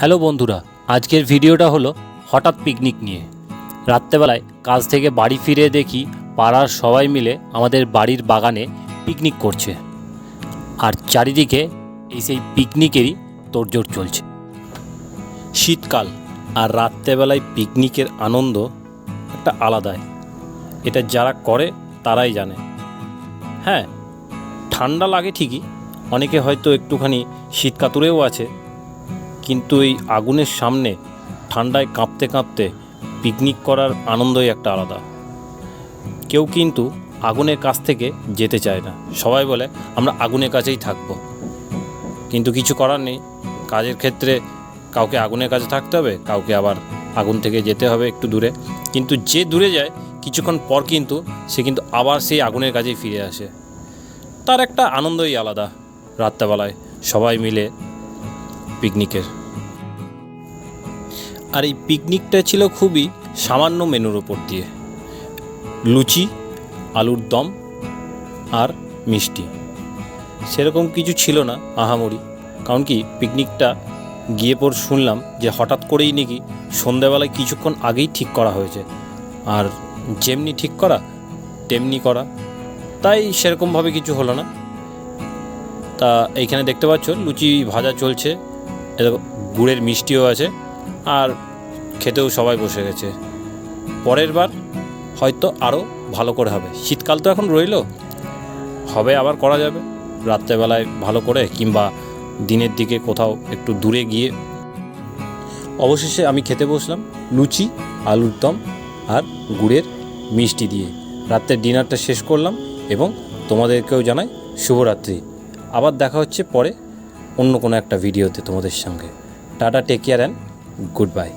Hello বন্ধুরা, আজকের ভিডিওটা হলো হঠাৎ পিকনিক নিয়ে। রাত্রেবেলায় কাজ থেকে বাড়ি ফিরে দেখি পাড়ার সবাই মিলে আমাদের বাড়ির বাগানে পিকনিক করছে, আর চারিদিকে সেই পিকনিকেরই তোড়জোড় চলছে। শীতকাল আর রাত্রেবেলায় পিকনিকের আনন্দ একটা আলাদাই। এটা যারা করে তারাই জানে। হ্যাঁ, ঠান্ডা লাগে ঠিকই, অনেকে হয়তো একটুখানি শীত কাতুরেও আছে, কিন্তু এই আগুনের সামনে ঠান্ডায় কাঁপতে কাঁপতে পিকনিক করার আনন্দই একটা আলাদা। কেউ কিন্তু আগুনের কাছ থেকে যেতে চায় না, সবাই বলে আমরা আগুনের কাছেই থাকব। কিন্তু কিছু করার নেই, কাজের ক্ষেত্রে কাউকে আগুনের কাছে থাকতে হবে, কাউকে আবার আগুন থেকে যেতে হবে একটু দূরে। কিন্তু যে দূরে যায় কিছুক্ষণ পর কিন্তু সে কিন্তু আবার সেই আগুনের কাছেই ফিরে আসে। তার একটা আনন্দই আলাদা রাত্রেবেলায় সবাই মিলে পিকনিকের। আর এই পিকনিকটা ছিল খুবই সামান্য মেনুর ওপর দিয়ে, লুচি, আলুর দম আর মিষ্টি। সেরকম কিছু ছিল না আহামরি, কারণ কি পিকনিকটা গিয়ে পর শুনলাম যে হঠাৎ করেই নাকি সন্ধ্যাবেলায় কিছুক্ষণ আগেই ঠিক করা হয়েছে, আর যেমনি ঠিক করা তেমনি করা, তাই সেরকমভাবে কিছু হলো না। তা এইখানে দেখতে পাচ্ছ লুচি ভাজা চলছে, গুড়ের মিষ্টিও আছে, আর খেতেও সবাই বসে গেছে। পরের বার হয়তো আরও ভালো করে হবে। শীতকাল তো এখন রইল, হবে আবার করা যাবে রাত্রেবেলায় ভালো করে, কিংবা দিনের দিকে কোথাও একটু দূরে গিয়ে। অবশেষে আমি খেতে বসলাম লুচি, আলুর দম আর গুড়ের মিষ্টি দিয়ে। রাত্রের ডিনারটা শেষ করলাম এবং তোমাদেরকেও জানাই শুভরাত্রি। আবার দেখা হচ্ছে পরে অন্য কোনো একটা ভিডিওতে তোমাদের সঙ্গে। Tata, take care and good bye.